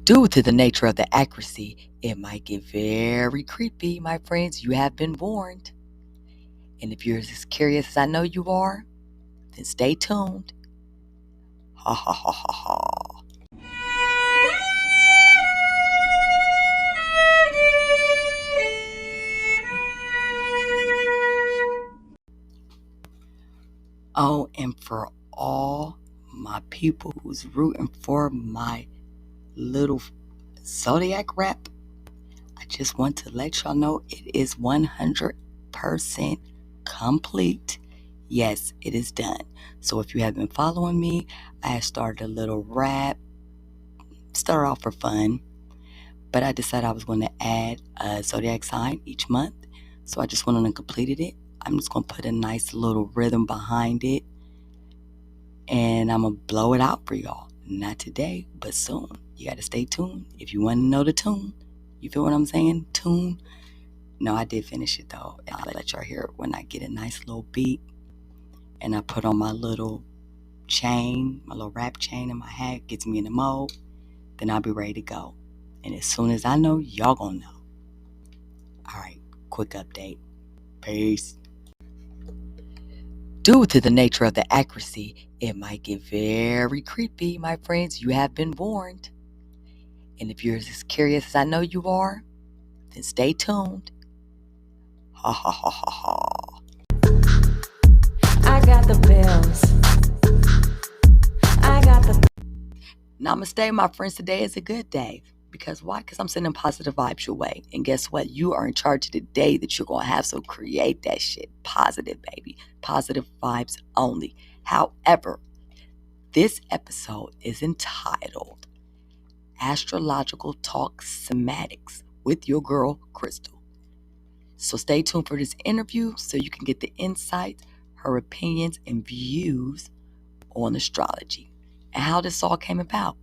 Due to the nature of the accuracy, it might get very creepy, my friends. You have been warned. And if you're as curious as I know you are, then stay tuned. Ha ha ha ha ha. Oh, and for all my people who's rooting for my little zodiac rap, I just want to let y'all know it is 100% complete. Yes, it is done. So if you have been following me, I have started a little rap. Started off for fun, but I decided I was going to add a zodiac sign each month. So I just went on and completed it. I'm just going to put a nice little rhythm behind it, and I'm going to blow it out for y'all. Not today, but soon. You got to stay tuned. If you want to know the tune, you feel what I'm saying? Tune. No, I did finish it though. I'll let y'all hear it when I get a nice little beat and I put on my little chain, my little wrap chain in my hat, gets me in the mode, then I'll be ready to go. And as soon as I know, y'all gonna know. All right, quick update. Peace. Due to the nature of the accuracy, it might get very creepy, my friends. You have been warned. And if you're as curious as I know you are, then stay tuned. Ha ha ha ha ha. I got the bills. Namaste, my friends. Today is a good day. Because why? Because I'm sending positive vibes your way. And guess what? You are in charge of the day that you're going to have. So create that shit. Positive, baby. Positive vibes only. However, this episode is entitled Astrological Talk Semantics with your girl, Crystal. So stay tuned for this interview so you can get the insights, her opinions, and views on astrology and how this all came about.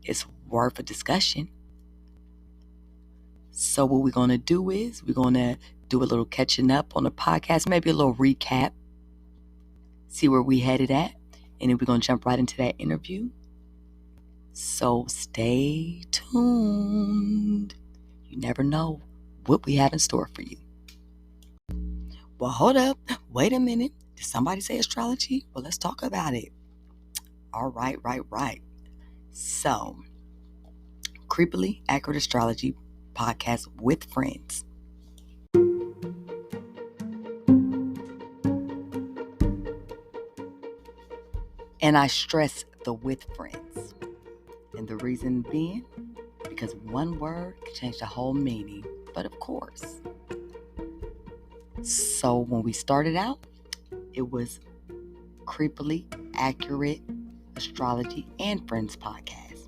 It's worth a discussion. So what we're going to do is we're going to do a little catching up on the podcast, maybe a little recap, see where we headed at, and then we're going to jump right into that interview. So stay tuned. You never know what we have in store for you. Well, hold up. Wait a minute. Did somebody say astrology? Well, let's talk about it. All right. So, Creepily Accurate Astrology Podcast with friends. And I stress the with friends. And the reason being, because one word can change the whole meaning. But of course. So when we started out, it was Creepily Accurate Astrology and Friends Podcast.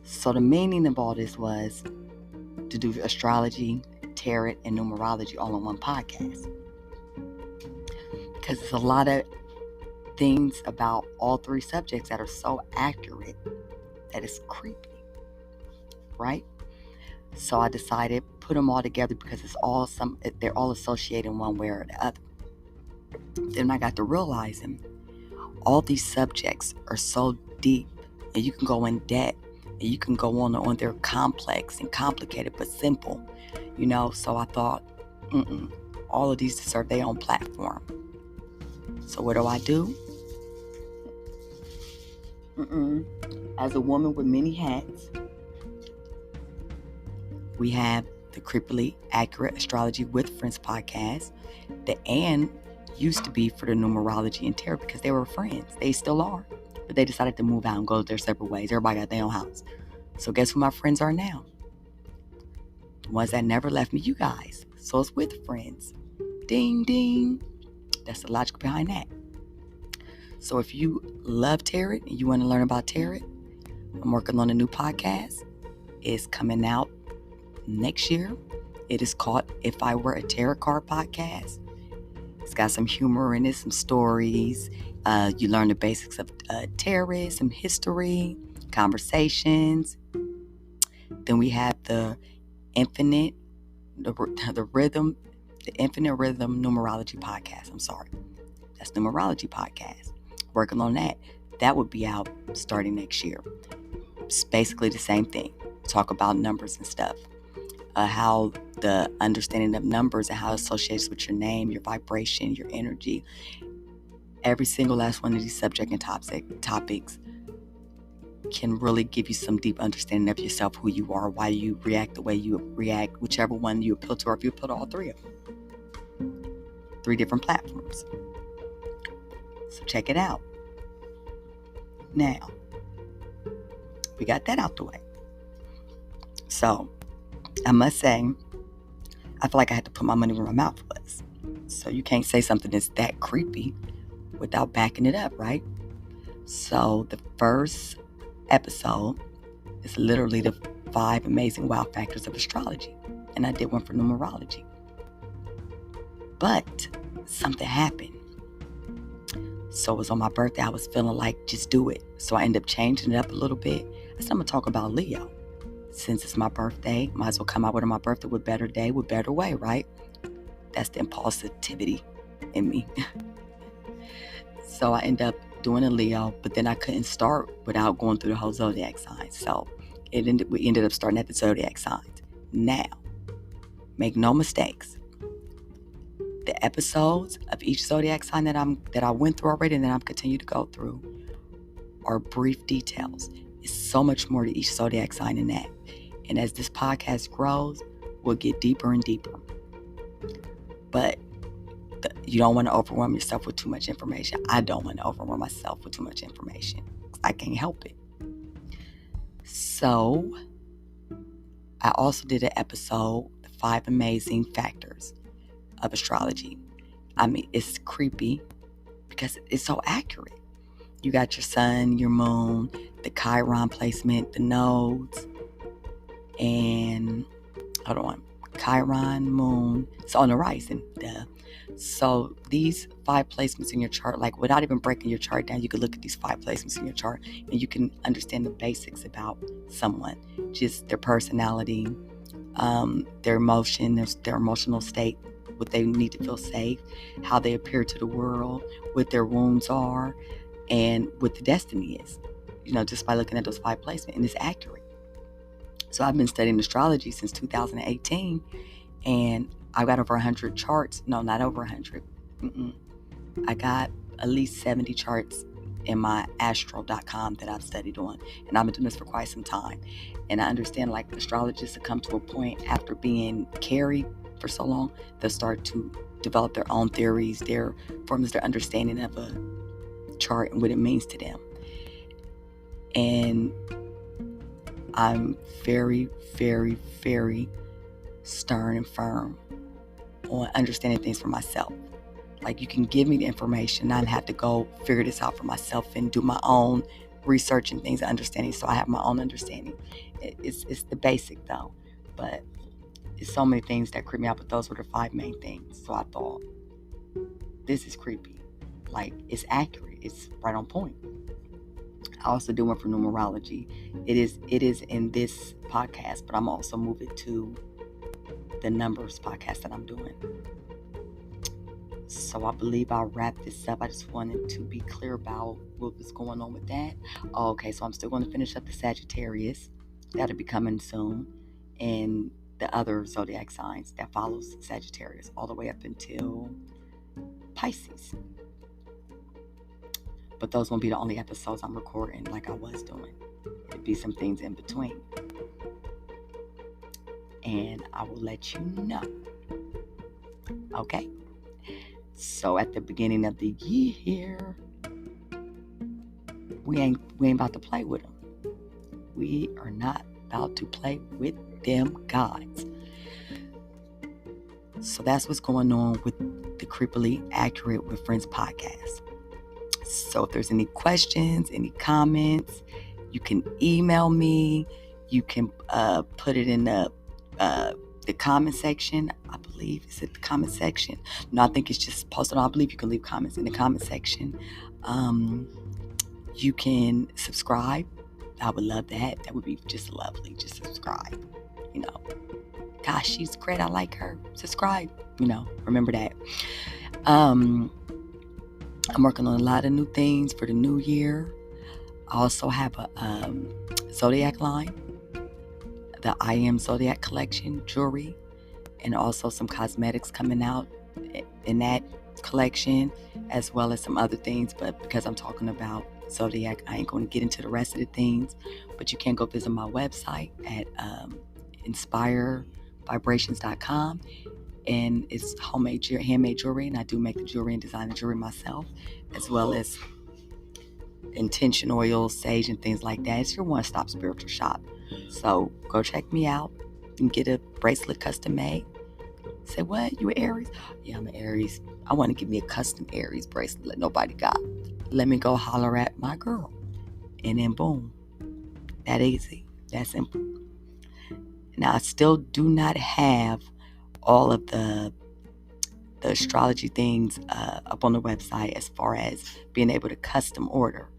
So the meaning of all this was to do astrology, tarot, and numerology all in one podcast. Because there's a lot of things about all three subjects that are so accurate that it's creepy, right? So I decided put them all together because they're all associated in one way or the other. Then I got to realizing all these subjects are so deep and you can go in depth and you can go on they're complex and complicated but simple, so I thought all of these deserve their own platform. So what do? As a woman with many hats, we have the Creepily Accurate Astrology with Friends podcast. The and used to be for the numerology and tarot because they were friends. They still are. But they decided to move out and go their separate ways. Everybody got their own house. So guess who my friends are now? The ones that never left me, you guys. So it's with friends. Ding, ding. That's the logic behind that. So if you love tarot and you want to learn about tarot, I'm working on a new podcast. It's coming out next year. It is called If I Were a Tarot Card Podcast. It's got some humor in it, some stories. You learn the basics of tarot, some history, conversations. Then we have the Infinite Rhythm Numerology Podcast. I'm sorry. That's Numerology Podcast. Working on that. That would be out starting next year. It's basically the same thing. Talk about numbers and stuff. How the understanding of numbers and how it associates with your name, your vibration, your energy. Every single last one of these subject and topics can really give you some deep understanding of yourself, who you are, why you react the way you react, whichever one you appeal to, or if you appeal to all three of them. 3 different platforms. So check it out. Now, we got that out the way. So, I must say, I feel like I had to put my money where my mouth was. So you can't say something that's that creepy without backing it up, right? So the first episode is literally the 5 amazing wow factors of astrology. And I did one for numerology. But something happened. So it was on my birthday. I was feeling like, just do it. So I ended up changing it up a little bit. I said, I'm going to talk about Leo. Since it's my birthday, might as well come out with my birthday with better day, with better way, right? That's the impulsivity in me. So I ended up doing a Leo, but then I couldn't start without going through the whole zodiac signs. So we ended up starting at the zodiac signs. Now, make no mistakes. The episodes of each zodiac sign that I went through already and that I'm continuing to go through are brief details. It's so much more to each zodiac sign than that. And as this podcast grows, we'll get deeper and deeper. But you don't want to overwhelm yourself with too much information. I don't want to overwhelm myself with too much information. I can't help it. So, I also did an episode, The 5 Amazing Factors of Astrology. I mean, it's creepy because it's so accurate. You got your sun, your moon, the Chiron placement, the nodes, and Chiron, moon, so on the horizon. So these 5 placements in your chart, like without even breaking your chart down, you can look at these 5 placements in your chart and you can understand the basics about someone, just their personality, their emotion, their emotional state, what they need to feel safe, how they appear to the world, what their wounds are, and what the destiny is, just by looking at those 5 placements, and it's accurate. So I've been studying astrology since 2018, and I've got over 100 charts. No, not over 100. I got at least 70 charts in my astro.com that I've studied on, and I've been doing this for quite some time. And I understand, like, astrologists have come to a point after being carried for so long, they'll start to develop their own theories, their forms, their understanding of a chart and what it means to them. And I'm very, very, very stern and firm on understanding things for myself. Like, you can give me the information, and I have to go figure this out for myself and do my own research and things and understanding, so I have my own understanding. It's the basic though, but it's so many things that creep me out, but those were the 5 main things. So I thought, this is creepy. Like, it's accurate. It's right on point. I also do one for numerology. It is in this podcast, but I'm also moving to the numbers podcast that I'm doing. So I believe I'll wrap this up. I just wanted to be clear about what was going on with that. Okay, so I'm still going to finish up the Sagittarius. That'll be coming soon. And the other zodiac signs that follows Sagittarius all the way up until Pisces. But those won't be the only episodes I'm recording like I was doing. It'll be some things in between. And I will let you know. Okay? So at the beginning of the year, we ain't about to play with them. We are not about to play with them gods. So that's what's going on with the Creepily Accurate with Friends podcast. So if there's any questions, any comments, you can email me. You can put it in the comment section. I believe it's at the comment section. No, I think it's just posted. I believe you can leave comments in the comment section. You can subscribe. I would love that. That would be just lovely. Just subscribe. Gosh, she's great. I like her. Subscribe. Remember that. I'm working on a lot of new things for the new year. I also have a Zodiac line, the I Am Zodiac collection jewelry, and also some cosmetics coming out in that collection, as well as some other things. But because I'm talking about Zodiac, I ain't going to get into the rest of the things. But you can go visit my website at inspirevibrations.com, and it's handmade jewelry, and I do make the jewelry and design the jewelry myself, as well as intention oil, sage, and things like that. It's your one-stop spiritual shop. So go check me out and get a bracelet custom made. Say, what? You an Aries? Yeah, I'm an Aries. I want to give me a custom Aries bracelet that nobody got. Let me go holler at my girl. And then boom. That easy. That simple. Now, I still do not have all of the astrology things up on the website as far as being able to custom order.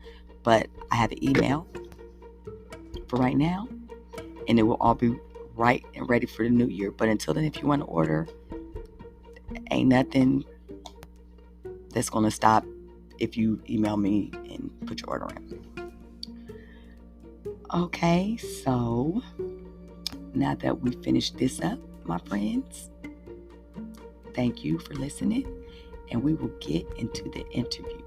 But I have an email for right now, and it will all be right and ready for the new year. But until then, if you want to order, ain't nothing that's going to stop if you email me and put your order in. Okay, so now that we finished this up, my friends, thank you for listening, and we will get into the interview.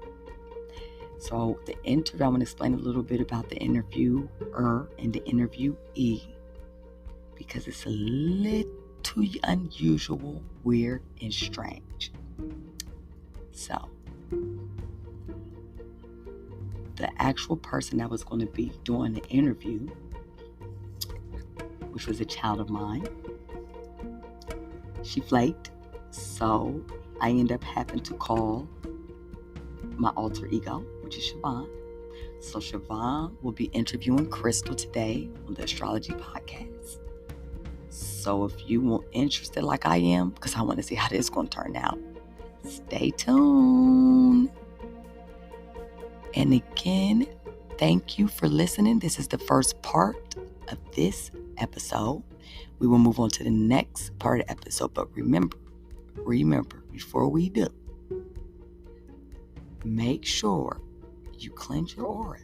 So the interview, I want to explain a little bit about the interviewer and the interviewee, because it's a little unusual, weird, and strange. So the actual person that was going to be doing the interview, which was a child of mine, she flaked. So I ended up having to call my alter ego, which is Shevon. So Shevon will be interviewing Crystal today on the Astrology Podcast. So if you are interested like I am, because I want to see how this is going to turn out, stay tuned. And again, thank you for listening. This is the first part of this episode. We will move on to the next part of the episode. But remember, before we do, make sure you cleanse your aura.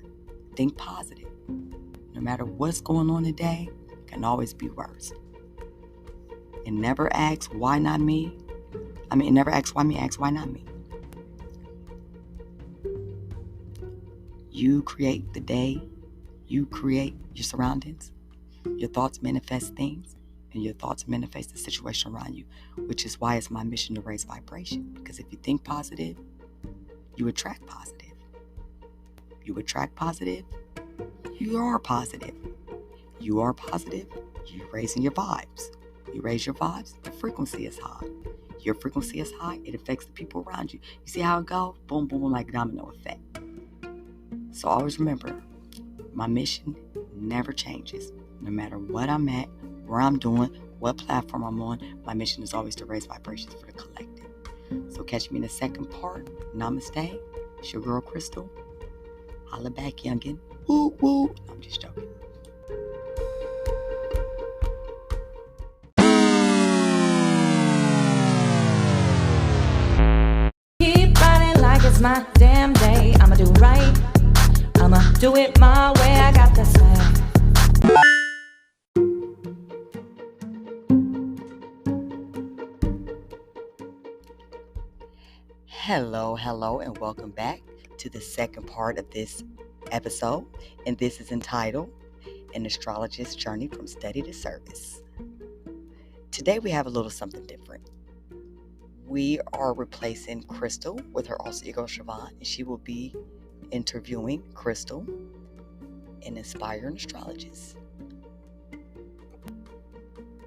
Think positive. No matter what's going on today, it can always be worse. And never ask, why not me? Never ask why me, ask why not me. You create the day. You create your surroundings. Your thoughts manifest things, and your thoughts manifest the situation around you, which is why it's my mission to raise vibration. Because if you think positive, you attract positive. You attract positive, you are positive. You are positive, you're raising your vibes. You raise your vibes, the frequency is high. Your frequency is high, it affects the people around you. You see how it goes? Boom, boom, like domino effect. So always remember, my mission never changes. No matter what I'm at, where I'm doing, what platform I'm on, my mission is always to raise vibrations for the collective. So catch me in the second part. Namaste. It's your girl Crystal. Holla back, youngin'. Woo woo. I'm just joking. Keep riding like it's my damn day. I'ma do right. I'ma do it my way. I got the swag. Hello, and welcome back to the second part of this episode. And this is entitled An Astrologist Journey from Study to Service. Today we have a little something different. We are replacing Crystal with her Alter Ego Shevon, and she will be interviewing Crystal, an inspiring astrologist.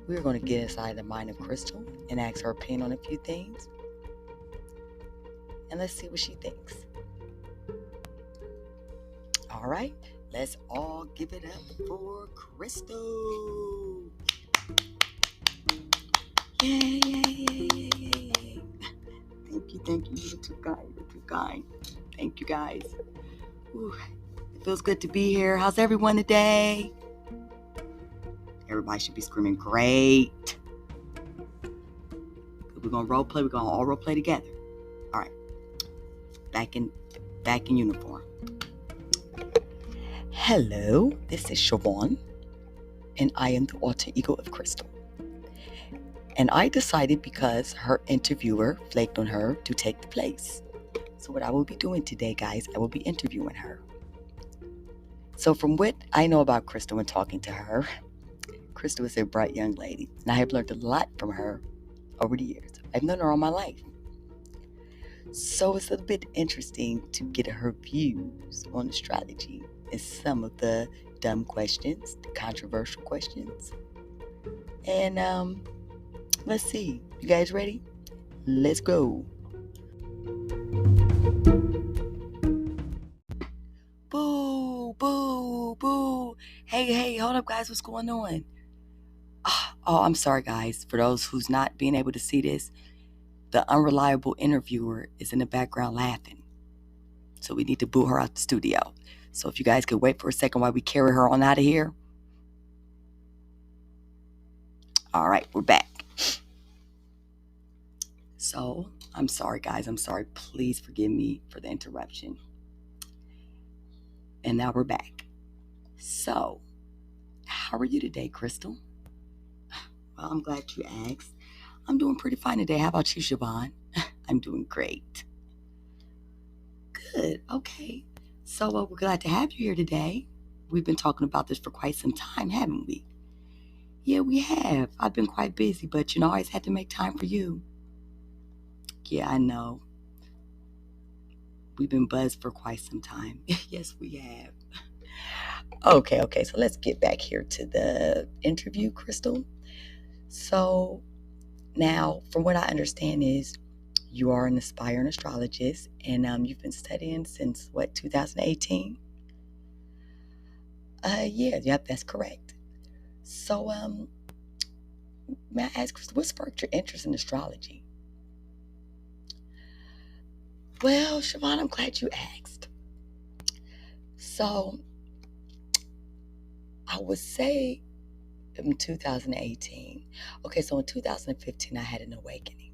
We're going to get inside the mind of Crystal and ask her opinion on a few things. And let's see what she thinks. All right, let's all give it up for Crystal. Yay. Thank you. You're too kind. Thank you, guys. Ooh, it feels good to be here. How's everyone today? Everybody should be screaming, great. We're going to role play. We're going to all role play together. All right. Back in uniform. Hello, this is Shevon, and I am the alter ego of Crystal. And I decided because her interviewer flaked on her to take the place. So what I will be doing today, guys, I will be interviewing her. So from what I know about Crystal and talking to her, Crystal is a bright young lady, and I have learned a lot from her over the years. I've known her all my life. So it's a little bit interesting to get her views on astrology and some of the dumb questions, the controversial questions. And let's see. You guys ready? Let's go. Boo, boo, boo. Hey, hold up, guys. What's going on? Oh, I'm sorry, guys. For those who's not being able to see this, the unreliable interviewer is in the background laughing. So we need to boo her out the studio. So if you guys could wait for a second while we carry her on out of here. All right, we're back. So I'm sorry, guys. I'm sorry. Please forgive me for the interruption. And now we're back. So, how are you today, Crystal? Well, I'm glad you asked. I'm doing pretty fine today. How about you, Shevon? I'm doing great. Good. Okay. So, we're glad to have you here today. We've been talking about this for quite some time, haven't we? Yeah, we have. I've been quite busy, but I always had to make time for you. Yeah, I know. We've been buzzed for quite some time. Yes, we have. Okay. So let's get back here to the interview, Crystal. So now, from what I understand is you are an aspiring astrologist, and you've been studying since what, 2018? Yep, that's correct. So, may I ask, Crystal, what sparked your interest in astrology? Well, Siobhan, I'm glad you asked. So, I would say in 2018. Okay, so in 2015, I had an awakening.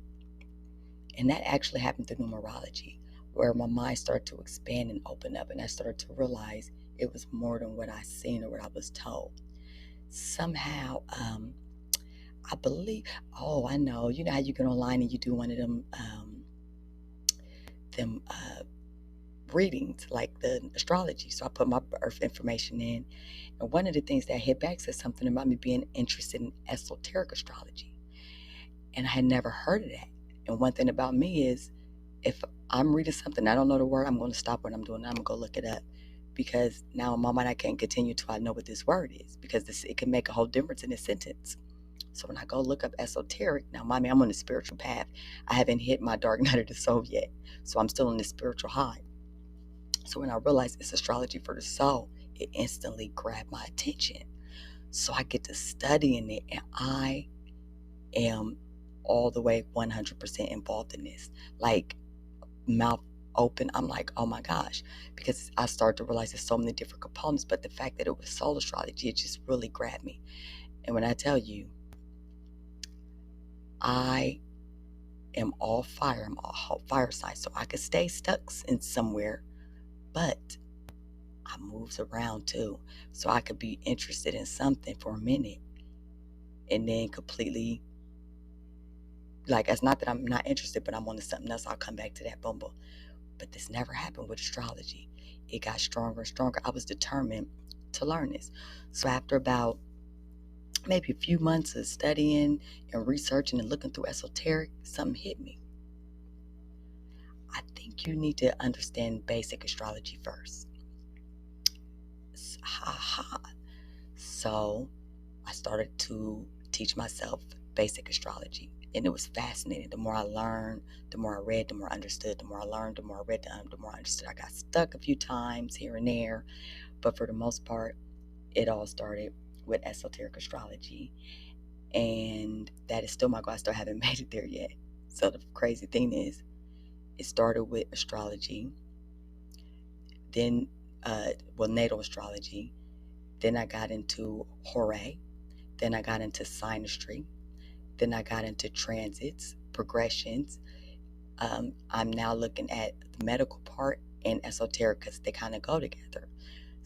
And that actually happened through numerology, where my mind started to expand and open up, and I started to realize it was more than what I seen or what I was told. Somehow, I believe, oh, I know, you know how you get online and you do one of them readings, like the astrology. So I put my birth information in, and one of the things that hit back said something about me being interested in esoteric astrology. And I had never heard of that. And one thing about me is, if I'm reading something, I don't know the word, I'm going to stop what I'm doing. I'm going to go look it up, because now in my mind, I can't continue till I know what this word is, because it can make a whole difference in a sentence. So when I go look up esoteric, now mommy, I'm on the spiritual path. I haven't hit my dark night of the soul yet. So I'm still on the spiritual high. So when I realized it's astrology for the soul, it instantly grabbed my attention. So I get to studying it, and I am all the way 100% involved in this. Like, mouth open, I'm like, oh my gosh, because I started to realize there's so many different components, but the fact that it was soul astrology, it just really grabbed me. And when I tell you, I am all fire, I'm all fire sign, so I could stay stuck in somewhere, but I moves around too. So I could be interested in something for a minute and then completely, like, it's not that I'm not interested, but I'm on to something else. I'll come back to that, boom. But this never happened with astrology. It got stronger and stronger. I was determined to learn this. So after about maybe a few months of studying and researching and looking through esoteric, something hit me. I think you need to understand basic astrology first. So I started to teach myself basic astrology, and it was fascinating. The more I learned, the more I read, the more I understood. The more I learned, the more I read, the more I understood. I got stuck a few times here and there, but for the most part, it all started with esoteric astrology, and that is still my goal. I still haven't made it there yet. So the crazy thing is, it started with astrology, then natal astrology, then I got into Hooray, then I got into synastry, then I got into transits, progressions. I'm now looking at the medical part and esoteric, because they kind of go together.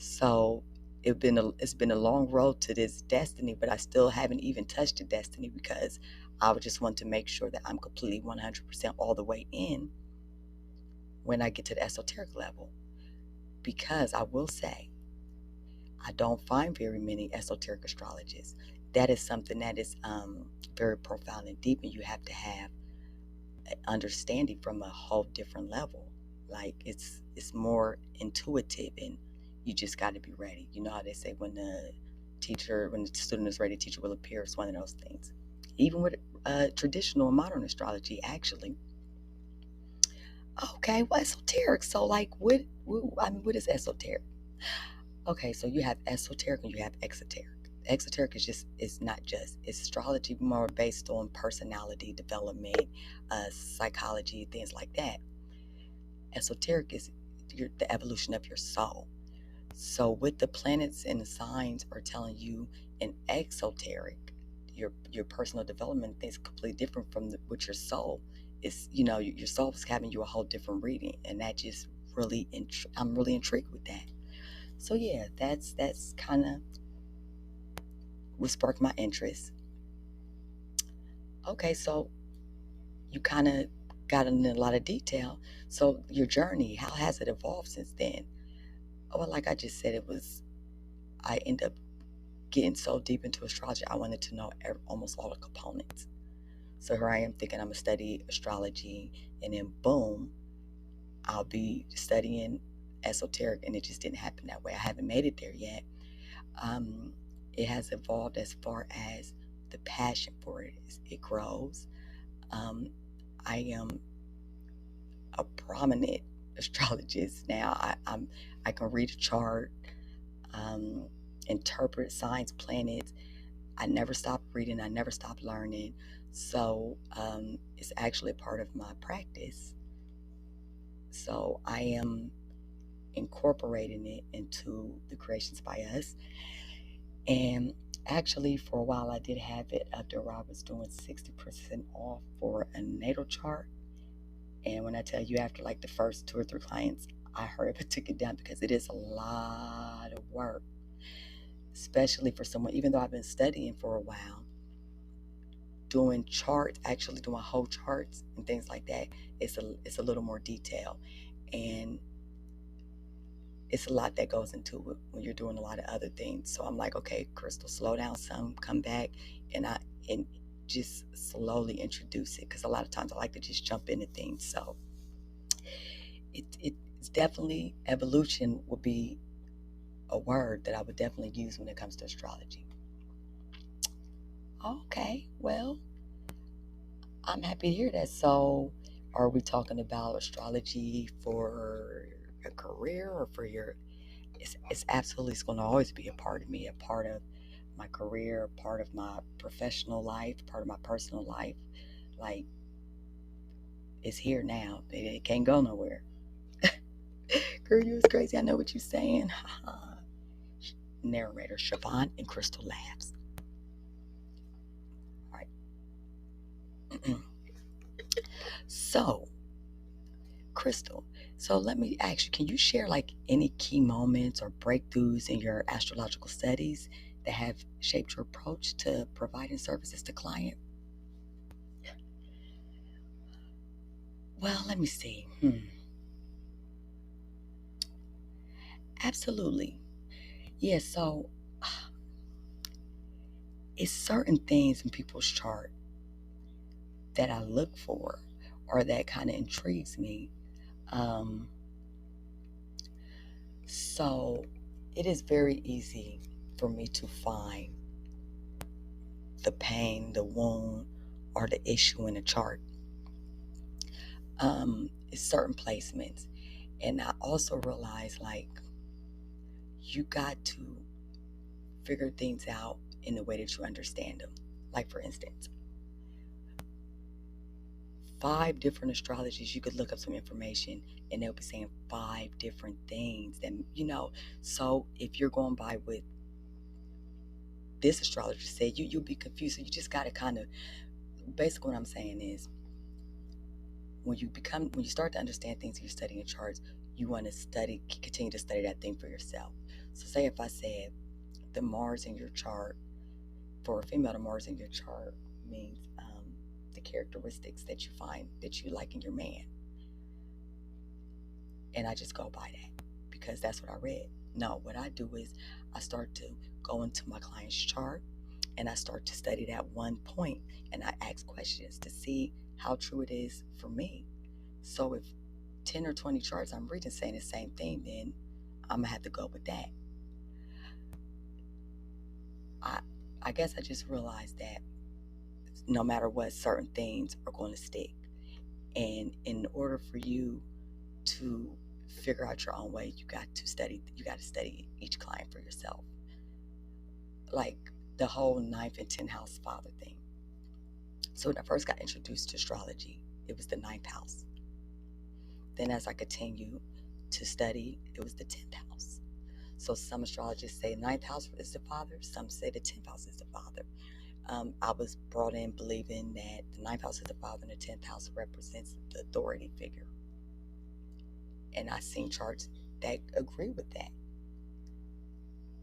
So it's been a long road to this destiny, but I still haven't even touched the destiny because I would just want to make sure that I'm completely 100% all the way in when I get to the esoteric level. Because I will say, I don't find very many esoteric astrologists. That is something that is very profound and deep, and you have to have an understanding from a whole different level. Like it's more intuitive, and you just got to be ready. You know how they say when the student is ready, the teacher will appear. It's one of those things. Even with traditional and modern astrology, actually. Okay, well, esoteric. So, like, what is esoteric? Okay, so you have esoteric and you have exoteric. Exoteric is not just, it's astrology more based on personality development, psychology, things like that. Esoteric is the evolution of your soul. So what the planets and the signs are telling you in exoteric, your personal development is completely different from what your soul is. You know, your soul is having you a whole different reading, and that just really, I'm really intrigued with that. So yeah, that's kind of what sparked my interest. Okay, so you kind of got into a lot of detail. So your journey, how has it evolved since then? Oh, well, like I just said, I end up getting so deep into astrology, I wanted to know almost all the components. So here I am thinking I'm going to study astrology, and then boom, I'll be studying esoteric, and it just didn't happen that way. I haven't made it there yet. It has evolved as far as the passion for it is. It grows. I am a prominent astrologist now. I can read a chart, interpret signs, planets. I never stop reading. I never stop learning. So it's actually a part of my practice. So I am incorporating it into the creations by us. And actually, for a while, I did have it up there where I was doing 60% off for a natal chart. And when I tell you, after like the first 2 or 3 clients, I hurried up and took it down because it is a lot of work, especially for someone, even though I've been studying for a while, doing charts, actually doing whole charts and things like that, it's a little more detailed. And it's a lot that goes into it when you're doing a lot of other things. So I'm like, okay, Crystal, slow down some, come back, and just slowly introduce it, because a lot of times I like to just jump into things. So it's definitely, evolution would be a word that I would definitely use when it comes to astrology. Okay, well, I'm happy to hear that. So are we talking about astrology for a career or for your, it's absolutely, it's going to always be a part of me, a part of my career, a part of my professional life, part of my personal life. Like, it's here now. It can't go nowhere. Girl, you was crazy. I know what you're saying. Narrator Shevon and Crystal laughs. All right. So, Crystal, so let me ask you, can you share like any key moments or breakthroughs in your astrological studies that have shaped your approach to providing services to clients? Well, let me see. Absolutely. Yeah, so it's certain things in people's chart that I look for or that kind of intrigues me. Um, so it is very easy for me to find the pain, the wound, or the issue in a chart. It's certain placements. And I also realize, like, you got to figure things out in the way that you understand them. Like, for instance, 5 different astrologies, you could look up some information and they'll be saying 5 different things. And, so if you're going by what this astrologer said, you'll be confused. So you just got to kind of, basically what I'm saying is, when you start to understand things and you're studying charts, you want to continue to study that thing for yourself. So say if I said the Mars in your chart, for a female, the Mars in your chart means the characteristics that you find that you like in your man. And I just go by that because that's what I read. No, what I do is I start to go into my client's chart and I start to study that one point and I ask questions to see how true it is for me. So if 10 or 20 charts I'm reading saying the same thing, then I'm gonna have to go with that. I guess I just realized that no matter what, certain things are going to stick. And in order for you to figure out your own way, you got to study each client for yourself. Like the whole 9th and 10th house father thing. So when I first got introduced to astrology, it was the 9th house. Then as I continued to study, it was the 10th house. So some astrologists say 9th house is the father, some say the 10th house is the father. I was brought in believing that the 9th house is the father and the 10th house represents the authority figure. And I seen charts that agree with that.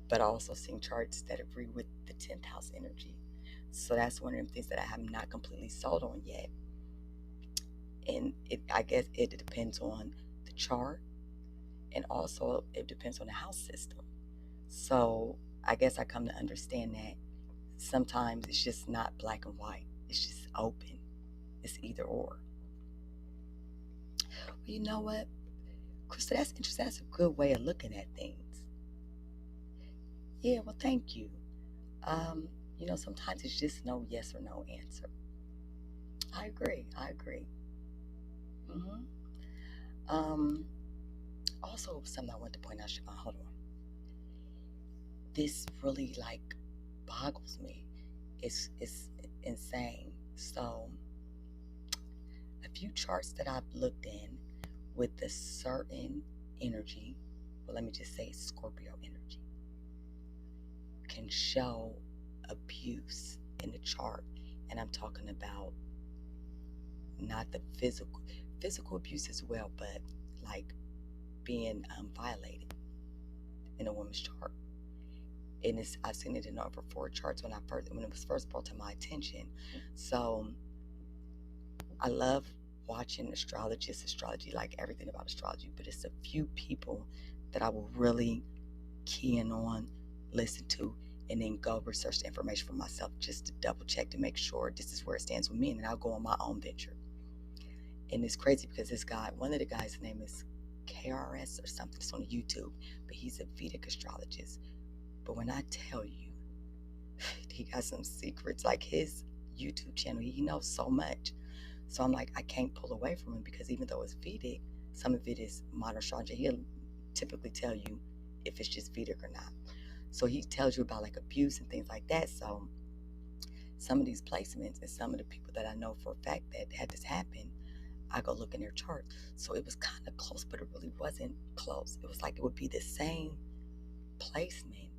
But I also seen charts that agree with the 10th house energy. So that's one of the things that I have not completely sold on yet. And I guess it depends on the chart, and also it depends on the house system. So I guess I come to understand that sometimes it's just not black and white. It's just open. It's either or. Well, you know what, Crystal, that's interesting. That's a good way of looking at things. Yeah, well, thank you. Sometimes it's just no yes or no answer. I agree. hmm Also, something I want to point out, Shevon, hold on. This really boggles me. It's insane. So, a few charts that I've looked in with a certain energy, well, let me just say Scorpio energy, can show abuse in the chart. And I'm talking about not the physical abuse as well, but like being violated in a woman's chart. And I've seen it in over 4 charts when it was first brought to my attention. So I love watching astrology, like everything about astrology, but it's a few people that I will really key in on, listen to, and then go research the information for myself just to double check to make sure this is where it stands with me, and then I'll go on my own venture. And it's crazy because this guy, one of the guys' name is KRS or something, it's on YouTube, but he's a Vedic astrologist. But when I tell you, he got some secrets, like his YouTube channel, he knows so much. So I'm like, I can't pull away from him because even though it's Vedic, some of it is modern astrology. He'll typically tell you if it's just Vedic or not. So he tells you about like abuse and things like that. So some of these placements and some of the people that I know for a fact that had this happen, I go look in their chart. So it was kind of close, but it really wasn't close. It was like it would be the same placement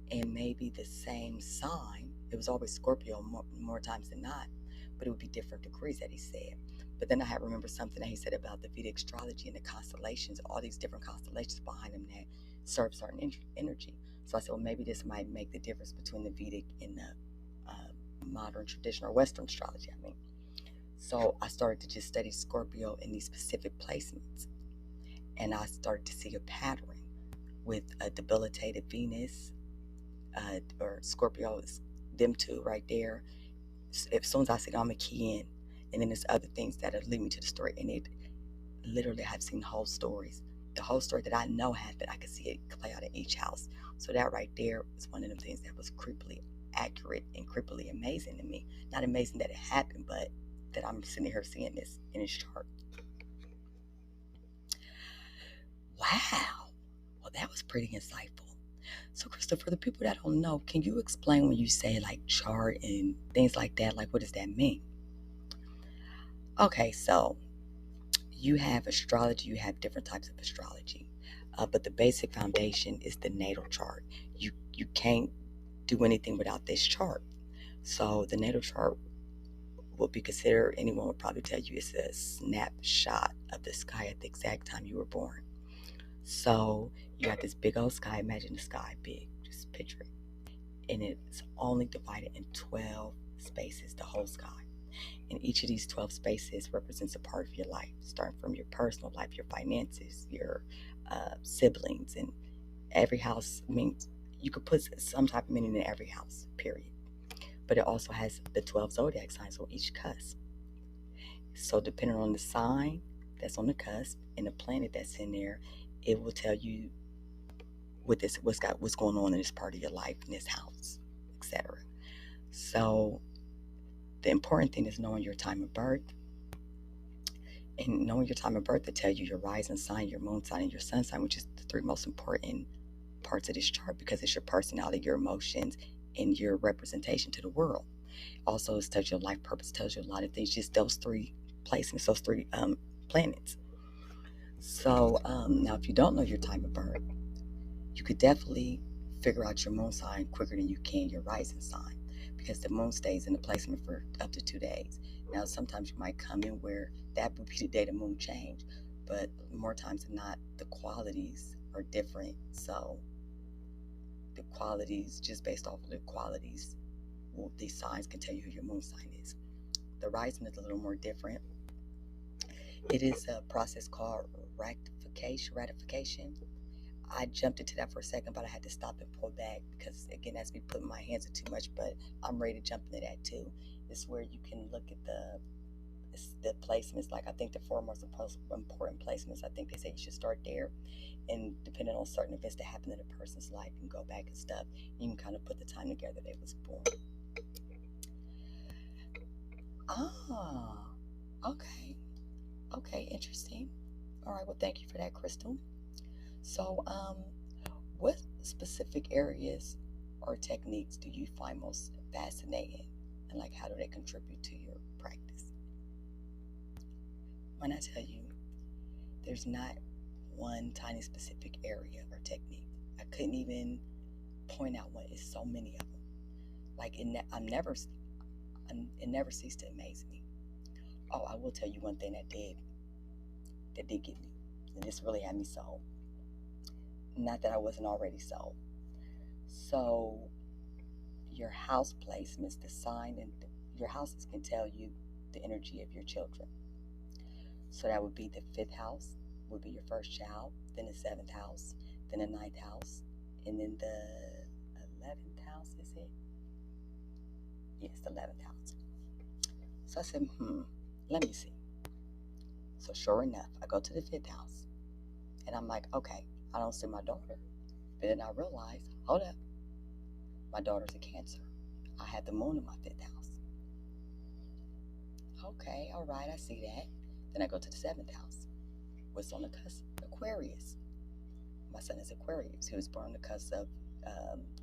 and maybe the same sign. It was always Scorpio more times than not, but it would be different degrees that he said. But then I had remembered something that he said about the Vedic astrology and the constellations, all these different constellations behind him that serve certain energy. So I said, well, maybe this might make the difference between the Vedic and the modern traditional Western astrology, I mean. So I started to just study Scorpio in these specific placements. And I started to see a pattern with a debilitated Venus, or Scorpio, is them two right there. As soon as I see them, I'm a key in. And then there's other things that lead me to the story. And it literally, I've seen whole stories. The whole story that I know happened, I could see it play out in each house. So that right there was one of them things that was creepily accurate and creepily amazing to me. Not amazing that it happened, but that I'm sitting here seeing this in his chart. Wow. Well, that was pretty insightful. So, Crystal, for the people that don't know, can you explain when you say like chart and things like that? Like, what does that mean? Okay, so you have astrology, you have different types of astrology, but the basic foundation is the natal chart. You can't do anything without this chart. So the natal chart will be considered, anyone would probably tell you, it's a snapshot of the sky at the exact time you were born. So You got this big old sky. Imagine the sky big. Just picture it. And it's only divided in 12 spaces, the whole sky. And each of these 12 spaces represents a part of your life, starting from your personal life, your finances, your siblings, and every house means you could put some type of meaning in every house, period. But it also has the 12 zodiac signs on each cusp. So depending on the sign that's on the cusp and the planet that's in there, it will tell you what's going on in this part of your life, in this house, etc. So the important thing is knowing your time of birth, and knowing your time of birth to tell you your rising sign, your moon sign, and your sun sign, which is the three most important parts of this chart because it's your personality, your emotions, and your representation to the world. Also, it tells you your life purpose, tells you a lot of things, just those three placements, those three planets. So now if you don't know your time of birth, you could definitely figure out your moon sign quicker than you can your rising sign, because the moon stays in the placement for up to 2 days. Now, sometimes you might come in where that would be the day the moon changed, but more times than not, the qualities are different. So the qualities, just based off of the qualities, well, these signs can tell you who your moon sign is. The rising is a little more different. It is a process called ratification. I jumped into that for a second, but I had to stop and pull back because, again, that's me putting my hands in too much, but I'm ready to jump into that too. It's where you can look at the placements. Like, I think the four most important placements, I think they say you should start there. And depending on certain events that happen in a person's life, you can go back and stuff. You can kind of put the time together they was born. Ah, okay. Okay, interesting. All right, well, thank you for that, Crystal. So, what specific areas or techniques do you find most fascinating, and like how do they contribute to your practice? When I tell you, there's not one tiny specific area or technique. I couldn't even point out one. It's so many of them. Like it never ceased to amaze me. Oh, I will tell you one thing that did get me, and this really had me sold. Not that I wasn't already sold. So your house placements, the sign, and your houses can tell you the energy of your children. So that would be the 5th house, would be your first child, then the 7th house, then the 9th house, and then the 11th house, is it? Yes, the 11th house. So I said, let me see. So sure enough, I go to the 5th house, and I'm like, okay, I don't see my daughter. But then I realized, hold up, my daughter's a Cancer. I had the moon in my 5th house. Okay, all right, I see that. Then I go to the 7th house. What's on the cusp? Aquarius. My son is Aquarius. He was born on the cusp of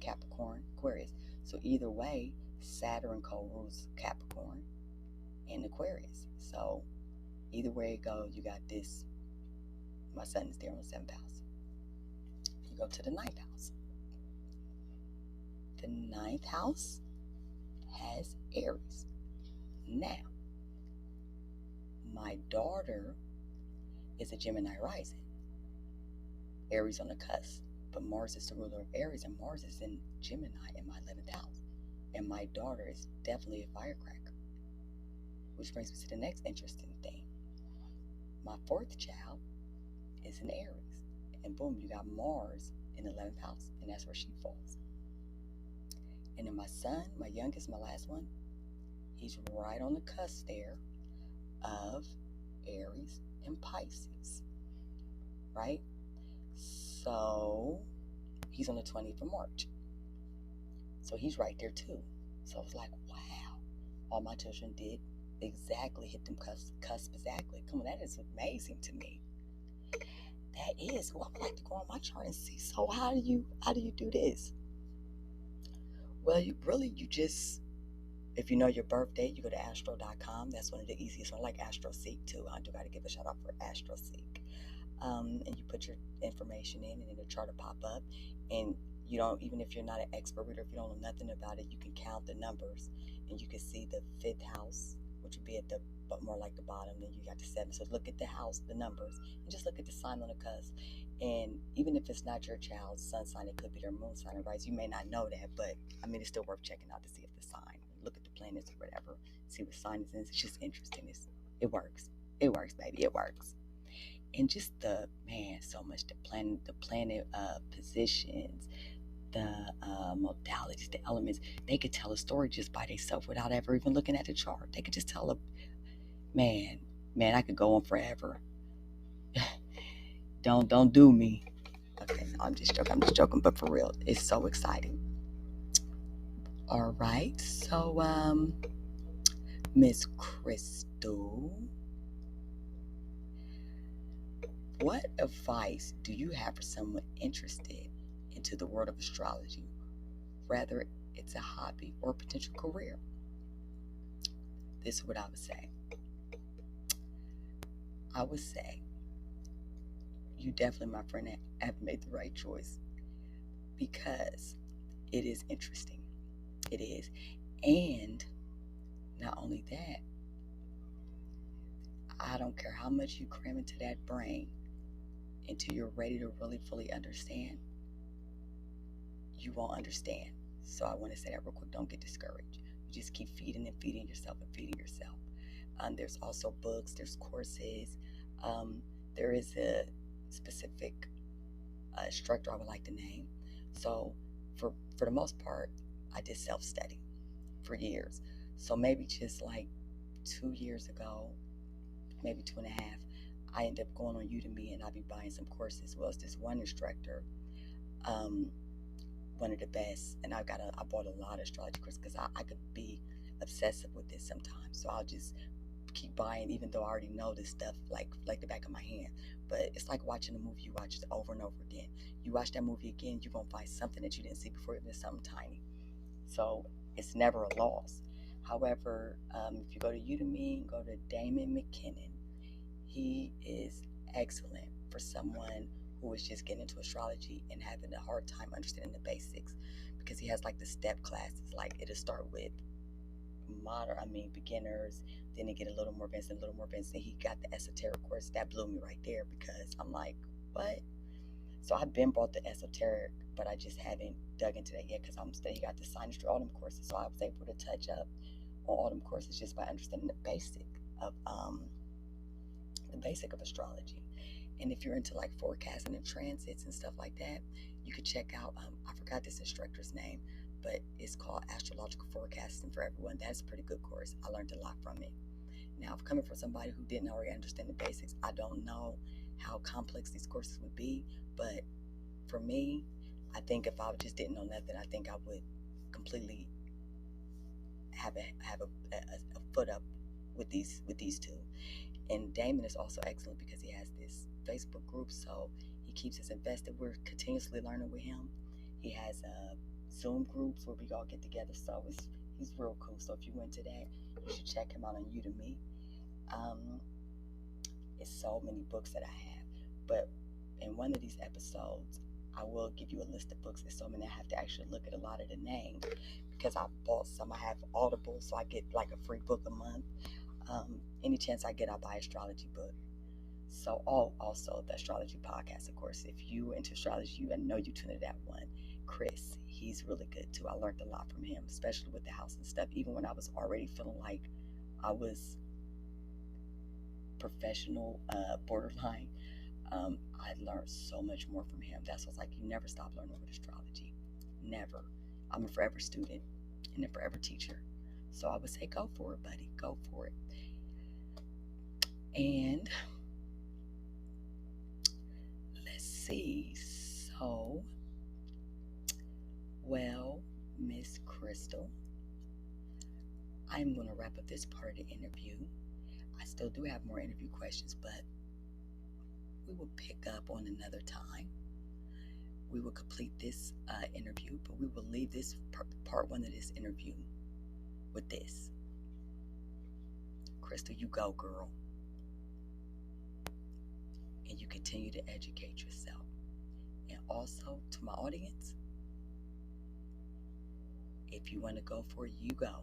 Capricorn, Aquarius. So either way, Saturn co-rules Capricorn and Aquarius. So either way it goes, you got this. My son is there on the 7th house. You go to the 9th house. The 9th house has Aries. Now, my daughter is a Gemini rising. Aries on the cusp. But Mars is the ruler of Aries, and Mars is in Gemini in my 11th house. And my daughter is definitely a firecracker. Which brings me to the next interesting thing. My 4th child is in Aries. And boom, you got Mars in the 11th house, and that's where she falls. And then my son, my youngest, my last one, he's right on the cusp there of Aries and Pisces, right? So he's on the 20th of March. So he's right there too. So I was like, wow, all my children did exactly hit them cusp exactly. Come on, that is amazing to me. That is. Well, I would like to go on my chart and see. So how do you do this? Well, you just, if you know your birth date, you go to astro.com. That's one of the easiest ones, like AstroSeek too. I do got to give a shout out for AstroSeek. And you put your information in, and then the chart will pop up. And you don't, even if you're not an expert reader, if you don't know nothing about it, you can count the numbers, and you can see the 5th house, which would be at but more like the bottom. Then you got the 7th. So look at the house, the numbers, and just look at the sign on the cusp. And even if it's not your child's sun sign, it could be their moon sign or rise. You may not know that, but I mean, it's still worth checking out to see if the sign, look at the planets or whatever, see what sign it's in. It's just interesting. It works. It works, baby. It works. And just so much the planet positions, the modalities, the elements. They could tell a story just by themselves without ever even looking at the chart. They could just tell man. I could go on forever. Don't do me. Okay, no, I'm just joking, but for real, it's so exciting. All right, so Miss Crystal, what advice do you have for someone interested into the world of astrology, whether it's a hobby or potential career? This is what I would say. I would say you definitely, my friend, have made the right choice because it is interesting. It is. And not only that, I don't care how much you cram into that brain until you're ready to really fully understand, you won't understand. So I want to say that real quick. Don't get discouraged. You just keep feeding and feeding yourself and feeding yourself. There's also books, there's courses. There is a specific instructor I would like to name. So for the most part, I did self-study for years. So maybe just like 2 years ago, maybe 2.5, I ended up going on Udemy and I'll be buying some courses. Well, it's this one instructor, one of the best, and I bought a lot of astrology courses because I could be obsessive with this sometimes. So I'll just keep buying, even though I already know this stuff like the back of my hand. But it's like watching a movie. You watch it over and over again. You watch that movie again, you're gonna find something that you didn't see before, even something tiny. So it's never a loss. However, if you go to Udemy and go to Damon McKinnon, he is excellent for someone who is just getting into astrology and having a hard time understanding the basics, because he has like the step classes. Like it'll start with beginners, then they get a little more advanced and a little more advanced. Then he got the esoteric course that blew me right there because I'm like, what? So I've been bought the esoteric, but I just haven't dug into that yet because I'm studying. Got the sign through all them courses, so I was able to touch up on all them courses just by understanding the basic of astrology. And if you're into like forecasting and transits and stuff like that, you could check out, I forgot this instructor's name, but it's called Astrological Forecasting for Everyone. That's a pretty good course. I learned a lot from it. Now, if coming from somebody who didn't already understand the basics, I don't know how complex these courses would be, but for me, I think if I just didn't know nothing, I think I would completely have a foot up with these two. And Damon is also excellent because he has this Facebook group, so he keeps us invested. We're continuously learning with him. He has Zoom groups where we all get together, so he's real cool. So if you went to that, you should check him out on Udemy. It's so many books that I have, but in one of these episodes, I will give you a list of books. There's so many I have to actually look at a lot of the names because I bought some. I have Audible, so I get like a free book a month. Any chance I get, I buy astrology book. So also the astrology podcast, of course. If you into astrology, I know you tune into that one. Chris, he's really good too. I learned a lot from him, especially with the house and stuff. Even when I was already feeling like I was professional, borderline, I learned so much more from him. That's what's like, you never stop learning with astrology. Never. I'm a forever student and a forever teacher. So I would say go for it, buddy. Go for it. And let's see. So, well, Miss Crystal, I'm going to wrap up this part of the interview. I still do have more interview questions, but we will pick up on another time. We will complete this interview, but we will leave this part one of this interview with this. Crystal, you go, girl. And you continue to educate yourself. And also, to my audience, if you want to go for it, you go.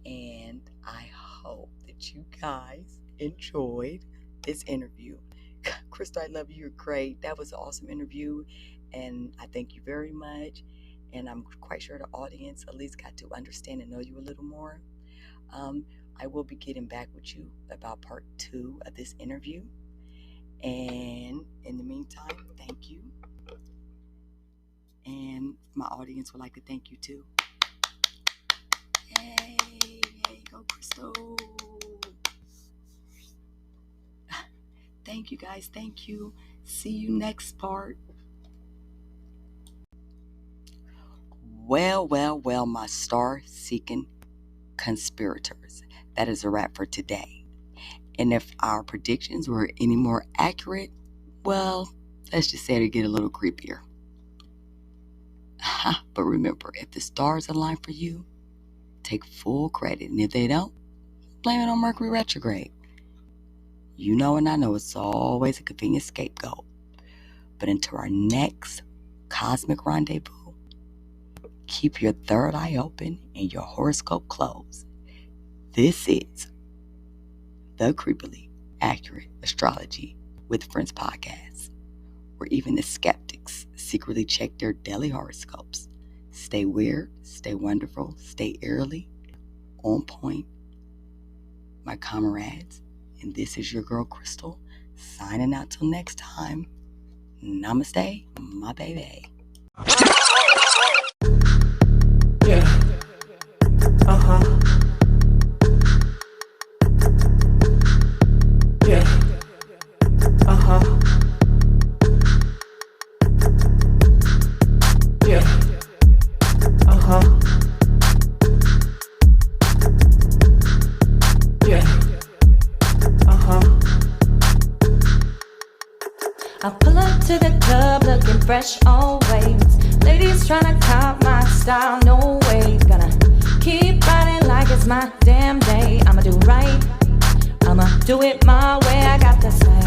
And I hope that you guys enjoyed this interview. Crystal, I love you. You're great. That was an awesome interview, and I thank you very much. And I'm quite sure the audience at least got to understand and know you a little more. I will be getting back with you about part 2 of this interview. And in the meantime, thank you. And my audience would like to thank you too. Yay, yay, go Crystal. Thank you guys, thank you. See you next part. Well, my star-seeking conspirators. That is a wrap for today. And if our predictions were any more accurate, well, let's just say it'll get a little creepier. But remember, if the stars align for you, take full credit. And if they don't, blame it on Mercury retrograde. You know and I know it's always a convenient scapegoat. But until our next cosmic rendezvous, keep your third eye open and your horoscope closed. This is the Creepily Accurate Astrology with Friends podcast, where even the skeptics secretly check their daily horoscopes. Stay weird, stay wonderful, stay eerily on point, my comrades. And this is your girl Crystal, signing out till next time. Namaste, my baby. Yeah. Yeah. Yeah. Yeah. I pull up to the club looking fresh always. Ladies tryna cop my style, no way. Gonna keep riding like it's my damn day. I'ma do right, I'ma do it my way. I got the style.